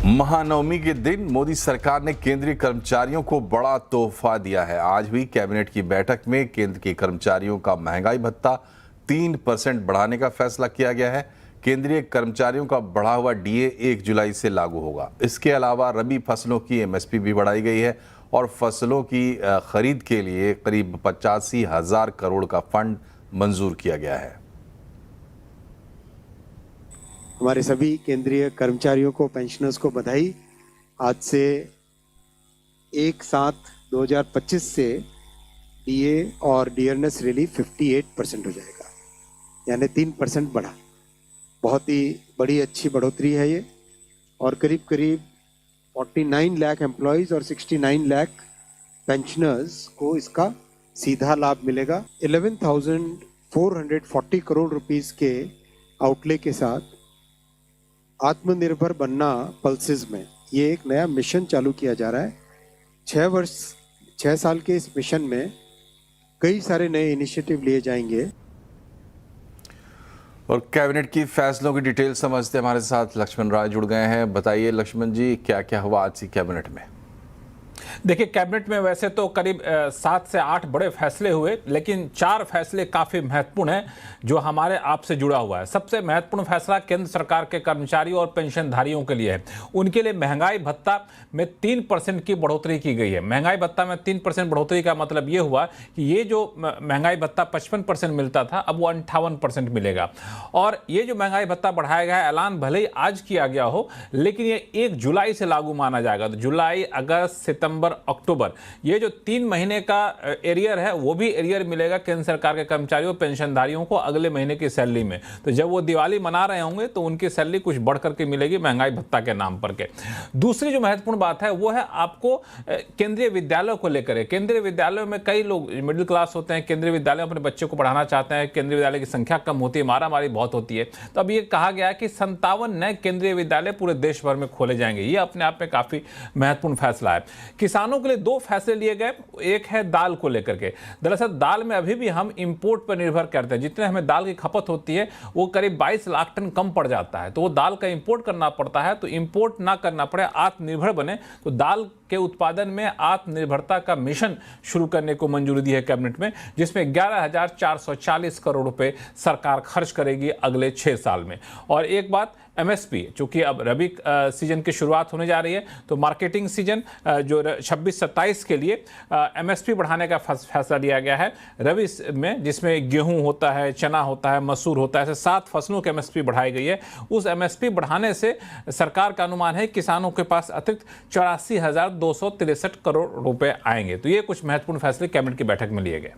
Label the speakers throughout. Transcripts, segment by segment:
Speaker 1: महानवमी के दिन मोदी सरकार ने केंद्रीय कर्मचारियों को बड़ा तोहफा दिया है। आज हुई कैबिनेट की बैठक में केंद्र के कर्मचारियों का महंगाई भत्ता 3% बढ़ाने का फैसला किया गया है। केंद्रीय कर्मचारियों का बढ़ा हुआ डीए 1 जुलाई से लागू होगा। इसके अलावा रबी फसलों की एमएसपी भी बढ़ाई गई है और फसलों की खरीद के लिए करीब 85,000 करोड़ का फंड मंजूर किया गया है।
Speaker 2: हमारे सभी केंद्रीय कर्मचारियोयों को, पेंशनर्स को बधाई। आज से 1/7/2025 से डीए और डियरनेस रिलीफ 58% हो जाएगा, यानी 3% बढ़ा। बहुत ही बड़ी अच्छी बढ़ोतरी है ये, और करीब करीब 49 लाख एम्प्लॉयज़ और 69 लाख पेंशनर्स को इसका सीधा लाभ मिलेगा। 11,440 करोड़ रुपीस के आउटले के साथ आत्मनिर्भर बनना पल्सेस में ये एक नया मिशन चालू किया जा रहा है। 6 साल के इस मिशन में कई सारे नए इनिशिएटिव लिए जाएंगे।
Speaker 1: और कैबिनेट की फैसलों की डिटेल समझते हमारे साथ लक्ष्मण राय जुड़ गए हैं। बताइए लक्ष्मण जी, क्या क्या हुआ आज की कैबिनेट में?
Speaker 3: देखिए, कैबिनेट में वैसे तो करीब 7 से 8 बड़े फैसले हुए, लेकिन 4 फैसले काफ़ी महत्वपूर्ण हैं जो हमारे आप से जुड़ा हुआ है। सबसे महत्वपूर्ण फैसला केंद्र सरकार के कर्मचारियों और पेंशनधारियों के लिए है। उनके लिए महंगाई भत्ता में 3% की बढ़ोतरी की गई है। महंगाई भत्ता में 3% बढ़ोतरी का मतलब ये हुआ कि ये जो महंगाई भत्ता 55% मिलता था, अब वो 58% मिलेगा। और ये जो महंगाई भत्ता बढ़ाया गया है, ऐलान भले ही आज किया गया हो, लेकिन ये 1 जुलाई से लागू माना जाएगा। तो जुलाई, अगस्त, सितंबर, अक्टूबर, ये जो 3 महीने का एरियर है, वो भी एरियर मिलेगा केंद्र सरकार के कर्मचारियों पेंशनधारियों को अगले महीने की सैलरी में। तो जब वो दिवाली मना रहे होंगे तो उनकी सैलरी कुछ बढ़ करके मिलेगी महंगाई भत्ता के नाम पर के। दूसरी जो महत्वपूर्ण बात है वो है आपको केंद्रीय विद्यालयों को लेकर है। केंद्रीय विद्यालयों में कई लोग मिडिल क्लास होते हैं, केंद्रीय विद्यालय में अपने बच्चों को पढ़ाना चाहते हैं। केंद्रीय विद्यालय की संख्या कम होती है, मारामारी बहुत होती है। तो अब ये कहा गया है कि 57 नए केंद्रीय विद्यालय पूरे देश भर में खोले जाएंगे। ये अपने आप में काफी महत्वपूर्ण फैसला है। किसानों के लिए 2 फैसले लिए गए। एक है दाल को लेकर के। दरअसल दाल में अभी भी हम इंपोर्ट पर निर्भर करते हैं। जितने हमें दाल की खपत होती है वो करीब 22 लाख टन कम पड़ जाता है, तो वो दाल का इंपोर्ट करना पड़ता है। तो इंपोर्ट ना करना पड़े, आत्मनिर्भर बने, तो दाल के उत्पादन में आत्मनिर्भरता का मिशन शुरू करने को मंजूरी दी है कैबिनेट में, जिसमें 11,440 करोड़ रुपए सरकार खर्च करेगी अगले 6 साल में। और एक बात, एमएसपी, चूंकि अब रबी सीजन की शुरुआत होने जा रही है, तो मार्केटिंग सीजन जो 26-27 के लिए एमएसपी बढ़ाने का फैसला लिया गया है। रबी में जिसमें गेहूं होता है, चना होता है, मसूर होता है, ऐसे 7 फसलों की एमएसपी बढ़ाई गई है। उस एमएसपी बढ़ाने से सरकार का अनुमान है किसानों के पास अतिरिक्त 84,263 करोड़ रुपए आएंगे। तो ये कुछ महत्वपूर्ण फैसले कैबिनेट की बैठक में लिए गए।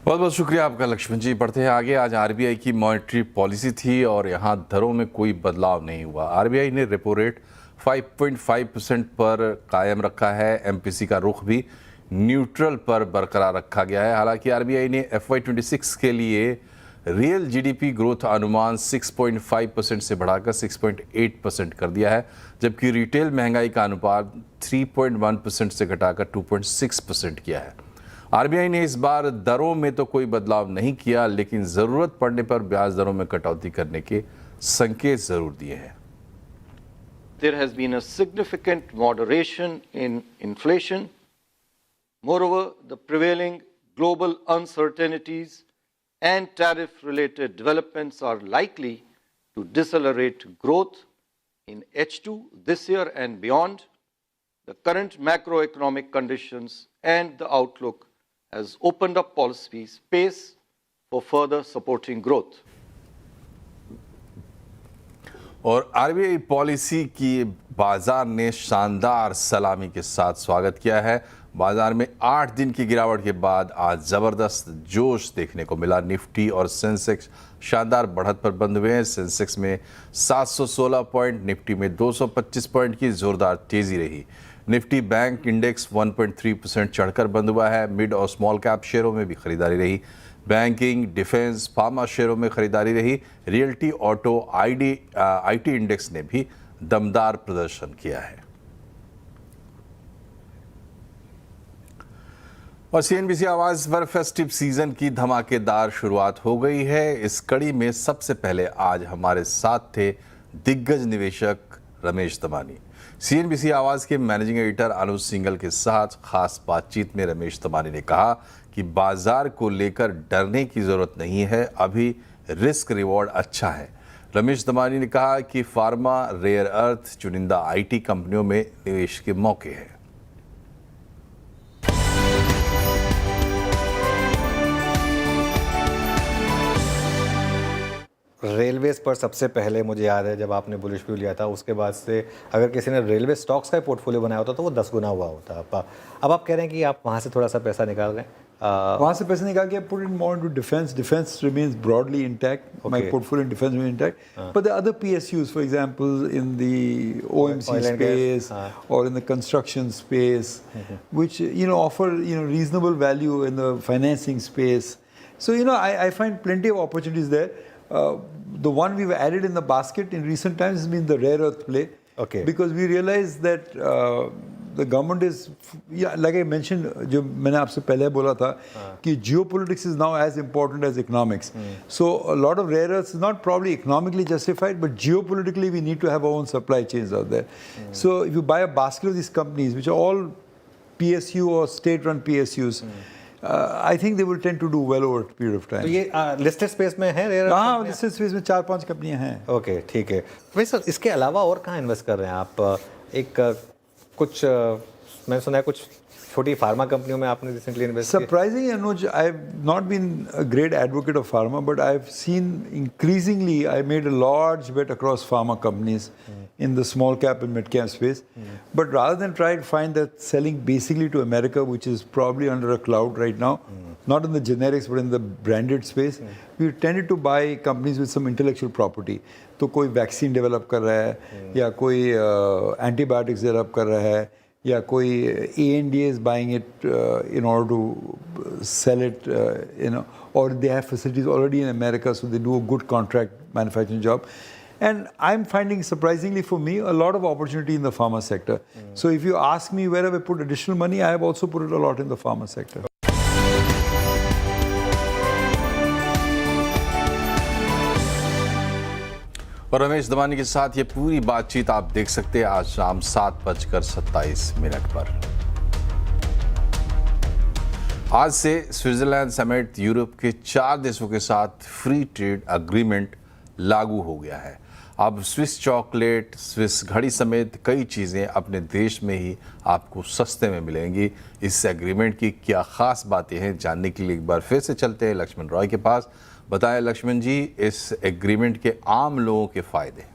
Speaker 1: बहुत बहुत शुक्रिया आपका लक्ष्मण जी। बढ़ते हैं आगे। आज आरबीआई की मॉनेटरी पॉलिसी थी और यहाँ दरों में कोई बदलाव नहीं हुआ। आरबीआई ने रेपो रेट 5.5% पर कायम रखा है। एमपीसी का रुख भी न्यूट्रल पर बरकरार रखा गया है। हालांकि आरबीआई ने FY26 के लिए रियल जीडीपी ग्रोथ अनुमान 6.5% से बढ़ाकर 6.8% कर दिया है, जबकि रिटेल महंगाई का अनुपात 3.1% से घटाकर 2.6% किया है। आरबीआई ने इस बार दरों में तो कोई बदलाव नहीं किया, लेकिन जरूरत पड़ने पर ब्याज दरों में कटौती करने के संकेत जरूर दिए हैं।
Speaker 4: There has been a significant moderation in inflation. Moreover, the prevailing global uncertainties and tariff-related developments are likely to decelerate growth in H2 this year and beyond. The current macroeconomic conditions and the outlook has opened up policy space for further supporting growth.
Speaker 1: और RBI policy की बाजार ने शानदार सलामी के साथ स्वागत किया है। बाजार में 8 दिन की गिरावट के बाद आज जबरदस्त जोश देखने को मिला। निफ्टी और सेंसेक्स शानदार बढ़त पर बंद हुए हैं। सेंसेक्स में 716 पॉइंट, निफ्टी में 225 पॉइंट की जोरदार तेजी रही। निफ्टी बैंक इंडेक्स 1.3% चढ़कर बंद हुआ है। मिड और स्मॉल कैप शेयरों में भी खरीदारी रही। बैंकिंग, डिफेंस, फार्मा शेयरों में खरीदारी रही। रियल्टी, ऑटो, आईटी इंडेक्स ने भी दमदार प्रदर्शन किया है। और सीएनबीसी आवाज पर फेस्टिव सीजन की धमाकेदार शुरुआत हो गई है। इस कड़ी में सबसे पहले आज हमारे साथ थे दिग्गज निवेशक रमेश दमानी। CNBC आवाज के मैनेजिंग एडिटर अनुज सिंघल के साथ खास बातचीत में रमेश दमानी ने कहा कि बाजार को लेकर डरने की जरूरत नहीं है, अभी रिस्क रिवॉर्ड अच्छा है। रमेश दमानी ने कहा कि फार्मा, रेयर अर्थ, चुनिंदा IT कंपनियों में निवेश के मौके हैं।
Speaker 5: रेलवेज पर सबसे पहले मुझे याद है जब आपने बुलिश व्यू लिया था, उसके बाद से अगर किसी ने रेलवे स्टॉक्स का पोर्टफोलियो बनाया होता तो वो 10 गुना हुआ होता। अब आप कह रहे हैं कि आप वहाँ से थोड़ा सा पैसा निकाल रहे हैं।
Speaker 6: वहाँ से पैसे निकाल के put it more into defense. Defense remains broadly intact. My
Speaker 5: Okay.
Speaker 6: portfolio in defense remains intact. But the other PSUs, for example, in the OMC
Speaker 5: Oil and gas.
Speaker 6: space or in the construction space, which offer reasonable value in the financing space. So I find plenty of opportunities there. The one we've added in the basket in recent times has been the rare earth play.
Speaker 5: Okay.
Speaker 6: Because we realize that the government is, like I mentioned, जो मैंने आपसे पहले बोला था कि geopolitics is now as important as economics. So a lot of rare earths is not probably economically justified, but geopolitically we need to have our own supply chains out there. So if you buy a basket of these companies, which are all PSU or state-run PSUs, I think they will tend to do well over a period of time.
Speaker 5: तो ये listed space में है rare?
Speaker 6: हाँ, listed space में 4-5 कंपनियां हैं।
Speaker 5: Okay, ठीक है। वैसे सर, इसके अलावा और कहाँ इन्वेस्ट कर रहे हैं आप? कुछ मैंने सुना है कुछ छोटी फार्मा कंपनियों में आपने रिसेंटली इन्वेस्ट किया।
Speaker 6: Surprisingly, Anuj, I've not been a great advocate of pharma, but I've seen increasingly, I made a large bet across pharma companies in the small cap and mid cap space. But rather than try to find that selling basically to America, which is probably under a cloud right now, not in the generics but in the branded space, we tended to buy companies with some intellectual property. तो कोई vaccine develop कर रहा है या कोई antibiotics develop कर रहा है या कोई ANDA is buying it in order to sell it, or they have facilities already in America, so they do a good contract manufacturing job. And I'm finding, surprisingly for me, a lot of opportunity in the pharma sector. So if you ask me where have I put additional money, I have also put it a lot in the pharma sector.
Speaker 1: और रमेश दमानी के साथ ये पूरी बातचीत आप देख सकते हैं आज शाम 7:27 पर। आज से स्विट्जरलैंड समेत यूरोप के 4 देशों के साथ फ्री ट्रेड एग्रीमेंट लागू हो गया है। अब स्विस चॉकलेट, स्विस घड़ी समेत कई चीज़ें अपने देश में ही आपको सस्ते में मिलेंगी। इस एग्रीमेंट की क्या ख़ास बातें हैं, जानने के लिए एक बार फिर से चलते हैं लक्ष्मण रॉय के पास। बताएं लक्ष्मण जी, इस एग्रीमेंट के आम लोगों के फ़ायदे।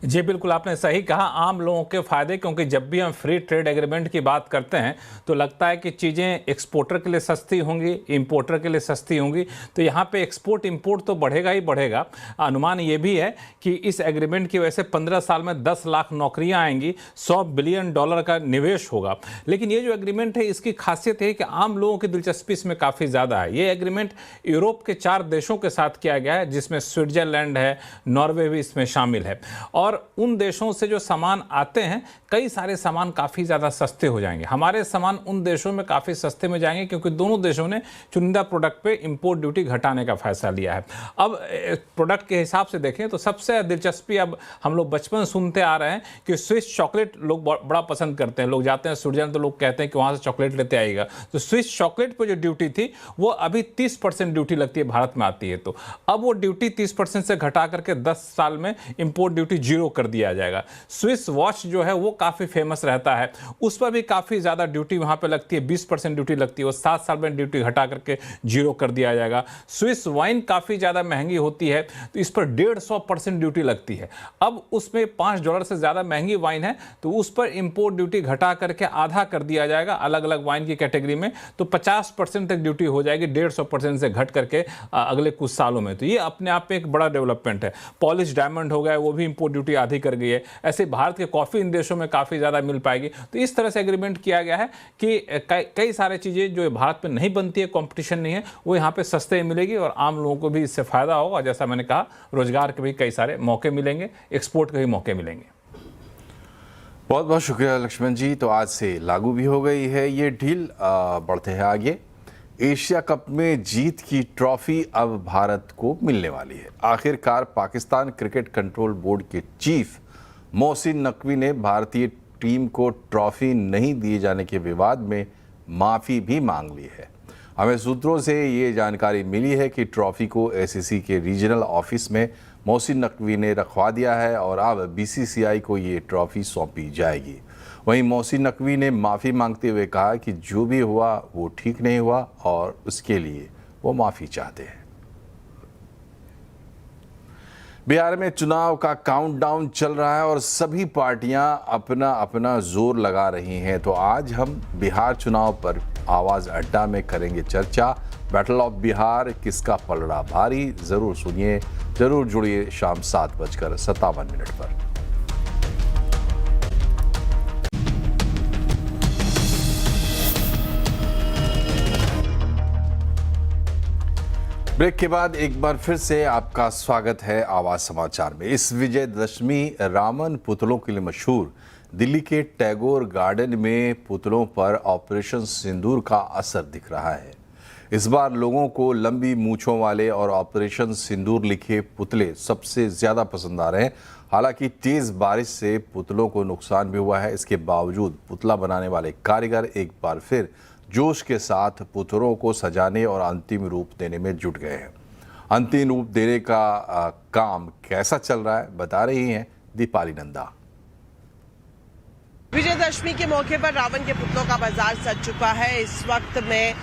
Speaker 3: जी बिल्कुल, आपने सही कहा, आम लोगों के फायदे, क्योंकि जब भी हम फ्री ट्रेड एग्रीमेंट की बात करते हैं तो लगता है कि चीज़ें एक्सपोर्टर के लिए सस्ती होंगी, इंपोर्टर के लिए सस्ती होंगी। तो यहाँ पे एक्सपोर्ट इंपोर्ट तो बढ़ेगा ही बढ़ेगा। अनुमान ये भी है कि इस एग्रीमेंट की वजह से 15 साल में 10 लाख नौकरियाँ आएंगी, $100 बिलियन का निवेश होगा। लेकिन ये जो एग्रीमेंट है, इसकी खासियत है कि आम लोगों की दिलचस्पी इसमें काफ़ी ज़्यादा है। ये एग्रीमेंट यूरोप के 4 देशों के साथ किया गया है, जिसमें स्विट्जरलैंड है, नॉर्वे भी इसमें शामिल है। और उन देशों से जो सामान आते हैं, कई सारे सामान काफ़ी ज़्यादा सस्ते हो जाएंगे। हमारे सामान उन देशों में काफ़ी सस्ते में जाएंगे, क्योंकि दोनों देशों ने चुनिंदा प्रोडक्ट पे इंपोर्ट ड्यूटी घटाने का फैसला लिया है। अब प्रोडक्ट के हिसाब से देखें तो सबसे दिलचस्पी, अब हम लोग बचपन सुनते आ रहे हैं कि स्विस चॉकलेट लोग बड़ा पसंद करते हैं। लोग जाते हैं स्विट्जरलैंड तो लोग कहते हैं कि वहाँ से चॉकलेट लेते आएगा। तो स्विस चॉकलेट पर जो ड्यूटी थी वो अभी 30% ड्यूटी लगती है, भारत में आती है। तो अब वो ड्यूटी 30% से घटा करके 10 साल में इंपोर्ट ड्यूटी 0 कर दिया जाएगा। स्विस वॉच जो है वो काफ़ी फेमस रहता है, उस पर भी काफ़ी ज़्यादा ड्यूटी वहाँ पे लगती है, 20% ड्यूटी लगती है। वो 7 साल में ड्यूटी घटा करके 0 कर दिया जाएगा। स्विस वाइन काफ़ी ज़्यादा महंगी होती है, तो इस पर 150% ड्यूटी लगती है। अब उसमें $5 से ज़्यादा महंगी वाइन है, तो उस पर इंपोर्ट ड्यूटी घटा करके आधा कर दिया जाएगा अलग अलग वाइन की कैटेगरी में। तो 50% तक ड्यूटी हो जाएगी, 150% से घट करके अगले कुछ सालों में। तो ये अपने आप में एक बड़ा डेवलपमेंट है। पॉलिश डायमंड हो गया, वो भी इंपोर्ट ड्यूटी आधी कर गई है। ऐसे भारत के कॉफ़ी इन देशों में काफ़ी ज़्यादा मिल पाएगी। तो इस तरह से एग्रीमेंट किया गया है कि कई सारे चीज़ें जो भारत में नहीं बनती है, कंपटीशन नहीं है, वो यहाँ पे सस्ते मिलेगी और आम लोगों को भी इससे फ़ायदा होगा। जैसा मैंने कहा, रोजगार के भी कई सारे मौके मिलेंगे, एक्सपोर्ट के भी मौके मिलेंगे।
Speaker 1: बहुत बहुत शुक्रिया लक्ष्मण जी। तो आज से लागू भी हो गई है ये डील। बढ़ते हैं आगे। एशिया कप में जीत की ट्रॉफी अब भारत को मिलने वाली है। आखिरकार पाकिस्तान क्रिकेट कंट्रोल बोर्ड के चीफ मोहसिन नकवी ने भारतीय टीम को ट्रॉफी नहीं दिए जाने के विवाद में माफ़ी भी मांग ली है। हमें सूत्रों से ये जानकारी मिली है कि ट्रॉफी को एसीसी के रीजनल ऑफिस में मोहसिन नकवी ने रखवा दिया है और अब बीसीसीआई को ये ट्रॉफी सौंपी जाएगी। वहीं मोहसिन नकवी ने माफ़ी मांगते हुए कहा कि जो भी हुआ वो ठीक नहीं हुआ और उसके लिए वो माफ़ी चाहते हैं। बिहार में चुनाव का काउंटडाउन चल रहा है और सभी पार्टियां अपना अपना जोर लगा रही हैं। तो आज हम बिहार चुनाव पर आवाज़ अड्डा में करेंगे चर्चा। बैटल ऑफ बिहार, किसका पलड़ा भारी, ज़रूर सुनिए, ज़रूर जुड़िए शाम 7:57 पर। ब्रेक के बाद एक बार फिर से आपका स्वागत है आवाज समाचार में। इस विजयदशमी रावण पुतलों के लिए मशहूर दिल्ली के टैगोर गार्डन में पुतलों पर ऑपरेशन सिंदूर का असर दिख रहा है। इस बार लोगों को लंबी मूंछों वाले और ऑपरेशन सिंदूर लिखे पुतले सबसे ज़्यादा पसंद आ रहे हैं। हालांकि तेज़ बारिश से पुतलों को नुकसान भी हुआ है। इसके बावजूद पुतला बनाने वाले कारीगर एक बार फिर जोश के साथ पुतलों को सजाने और अंतिम रूप देने में जुट गए हैं। अंतिम रूप देने का काम कैसा चल रहा है, बता रही हैं दीपाली नंदा।
Speaker 7: विजयदशमी के मौके पर रावण के पुतलों का बाजार सज चुका है। इस वक्त मैं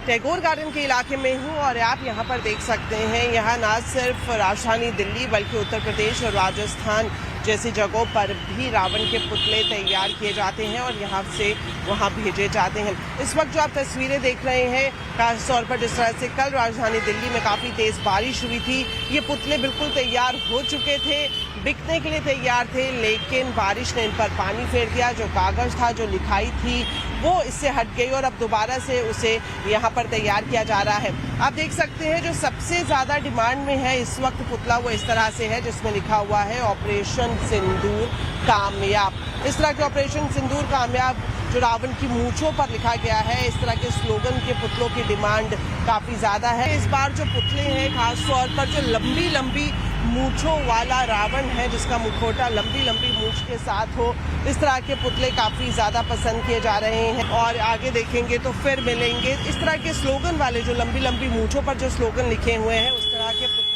Speaker 7: टैगोर गार्डन के इलाके में हूं और आप यहां पर देख सकते हैं, यहां न सिर्फ राजधानी दिल्ली बल्कि उत्तर प्रदेश और राजस्थान जैसी जगहों पर भी रावण के पुतले तैयार किए जाते हैं और यहां से वहां भेजे जाते हैं। इस वक्त जो आप तस्वीरें देख रहे हैं, खास तौर पर जिस तरह से कल राजधानी दिल्ली में काफी तेज बारिश हुई थी, ये पुतले बिल्कुल तैयार हो चुके थे, बिकने के लिए तैयार थे, लेकिन बारिश ने इन पर पानी फेर दिया। जो कागज था, जो लिखाई थी, वो इससे हट गई और अब दोबारा से उसे यहाँ पर तैयार किया जा रहा है। आप देख सकते हैं जो सबसे ज्यादा डिमांड में है इस वक्त पुतला वो इस तरह से है, जिसमें लिखा हुआ है ऑपरेशन सिंदूर कामयाब। इस तरह के ऑपरेशन सिंदूर कामयाब जो रावण की मूंछों पर लिखा गया है, इस तरह के स्लोगन के पुतलों की डिमांड काफी ज्यादा है। इस बार जो पुतले हैं, खास तौर पर जो लंबी लंबी मूंछों वाला रावण है, जिसका मुखौटा लंबी लंबी मूंछ के साथ हो, इस तरह के पुतले काफी ज्यादा पसंद किए जा रहे हैं। और आगे देखेंगे तो फिर मिलेंगे, इस तरह के स्लोगन वाले जो लंबी लंबी मूंछों पर जो स्लोगन लिखे हुए हैं, उस तरह के पुतले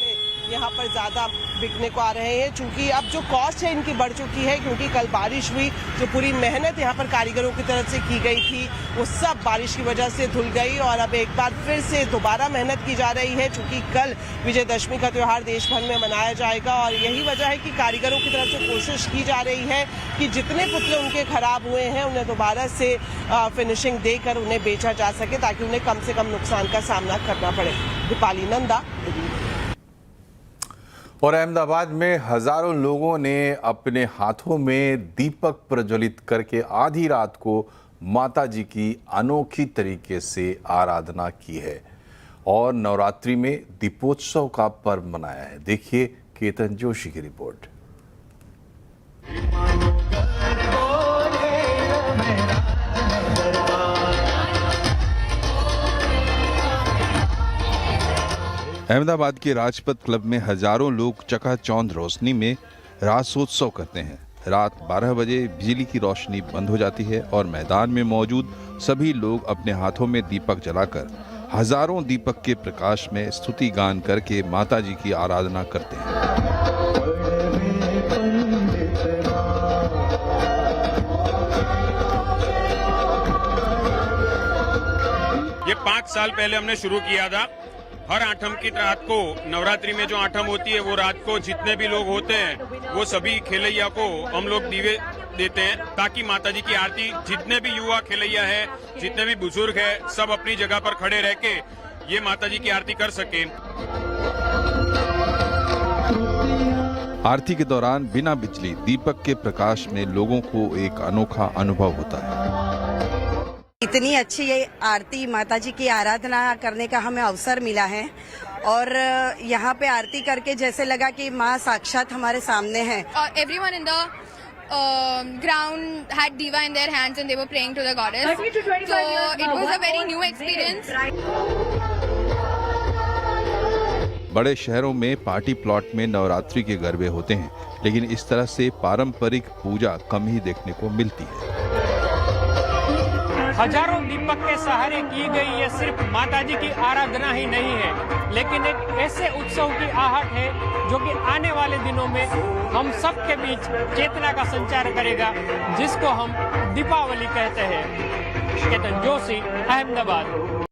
Speaker 7: यहाँ पर ज्यादा बिकने को आ रहे हैं। चूंकि अब जो कॉस्ट है इनकी बढ़ चुकी है, क्योंकि कल बारिश हुई, जो पूरी मेहनत यहाँ पर कारीगरों की तरफ से की गई थी वो सब बारिश की वजह से धुल गई और अब एक बार फिर से दोबारा मेहनत की जा रही है। चूंकि कल विजयदशमी का त्योहार देश भर में मनाया जाएगा और यही वजह है कि कारीगरों की तरफ से कोशिश की जा रही है कि जितने पुतले उनके खराब हुए हैं उन्हें दोबारा से फिनिशिंग देकर उन्हें बेचा जा सके, ताकि उन्हें कम से कम नुकसान का सामना करना पड़े। दीपाली नंदा।
Speaker 1: और अहमदाबाद में हजारों लोगों ने अपने हाथों में दीपक प्रज्वलित करके आधी रात को माता जी की अनोखी तरीके से आराधना की है और नवरात्रि में दीपोत्सव का पर्व मनाया है। देखिए केतन जोशी की रिपोर्ट। अहमदाबाद के राजपथ क्लब में हजारों लोग चकाचौंध रोशनी में रासोत्सव करते हैं। रात 12 बजे बिजली की रोशनी बंद हो जाती है और मैदान में मौजूद सभी लोग अपने हाथों में दीपक जलाकर हजारों दीपक के प्रकाश में स्तुति गान करके माता जी की आराधना करते हैं।
Speaker 8: ये 5 साल पहले हमने शुरू किया था। हर आठम की रात को, नवरात्रि में जो आठम होती है वो रात को जितने भी लोग होते हैं वो सभी खेलैया को हम लोग दीवे देते हैं, ताकि माता जी की आरती, जितने भी युवा खेलैया है, जितने भी बुजुर्ग है, सब अपनी जगह पर खड़े रह के ये माता जी की आरती कर सके।
Speaker 1: आरती के दौरान बिना बिजली दीपक के प्रकाश में लोगों को एक अनोखा अनुभव होता है।
Speaker 9: इतनी अच्छी ये आरती, माता जी की आराधना करने का हमें अवसर मिला है और यहाँ पे आरती करके जैसे लगा कि माँ साक्षात हमारे सामने है।
Speaker 10: Everyone in the ground had diva in their hands and they were praying to the goddess. So it was a very new experience.
Speaker 11: बड़े शहरों में पार्टी प्लॉट में नवरात्रि के गरबे होते हैं, लेकिन इस तरह से पारंपरिक पूजा कम ही देखने को मिलती है।
Speaker 12: हजारों दीपक के सहारे की गई ये सिर्फ माताजी की आराधना ही नहीं है, लेकिन एक ऐसे उत्सव की आहट है जो कि आने वाले दिनों में हम सब के बीच चेतना का संचार करेगा, जिसको हम दीपावली कहते हैं। केतन जोशी, अहमदाबाद।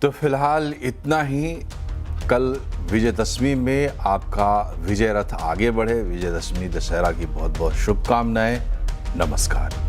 Speaker 1: तो फिलहाल इतना ही। कल विजयदशमी में आपका विजय रथ आगे बढ़े। विजयदशमी दशहरा की बहुत बहुत शुभकामनाएं। नमस्कार।